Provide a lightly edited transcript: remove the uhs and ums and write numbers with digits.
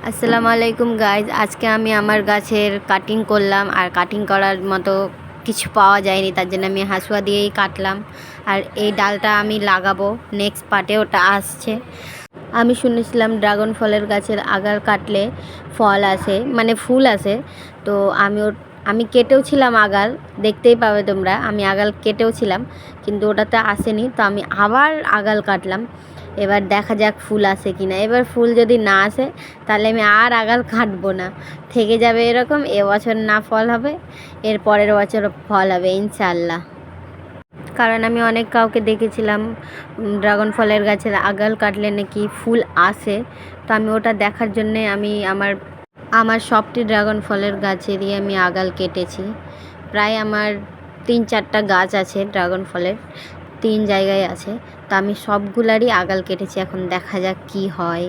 আসসালামু আলাইকুম গাইজ, আজকে আমি আমার গাছের কাটিং করলাম। আর কাটিং করার মতো কিছু পাওয়া যায়নি, তার জন্য আমি হাঁসুয়া দিয়েই কাটলাম। আর এই ডালটা আমি লাগাবো, নেক্সট পার্টে ওটা আসছে। আমি শুনেছিলাম ড্রাগন ফলের গাছের আগাল কাটলে ফল আসে, মানে ফুল আসে। তো আমি কেটেও ছিলাম আগাল, দেখতেই পাবে তোমরা। আমি আগাল কেটেও ছিলাম, কিন্তু ওটাতে আসেনি। তো আমি আবার আগাল কাটলাম। এবার দেখা যাক ফুল আসে কি না। এবার ফুল যদি না আসে তাহলে আমি আর আগাল কাটবো না, থেকে যাবে এরকম। এবছর না ফল হবে, এর পরের বছর ফল হবে ইনশাল্লাহ। কারণ আমি অনেক কাউকে দেখেছিলাম ড্রাগন ফলের গাছের আগাল কাটলে নাকি ফুল আসে। তো আমি ওটা দেখার জন্যে আমি আমার সবটি ড্রাগন ফলের গাছেরই আমি আগাল কেটেছি। প্রায় আমার 3-4টা গাছ আছে ড্রাগন ফলের, 3 জায়গায় আছে। তো আমি সবগুলারই আগাল কেটেছি। এখন দেখা যাক কি হয়।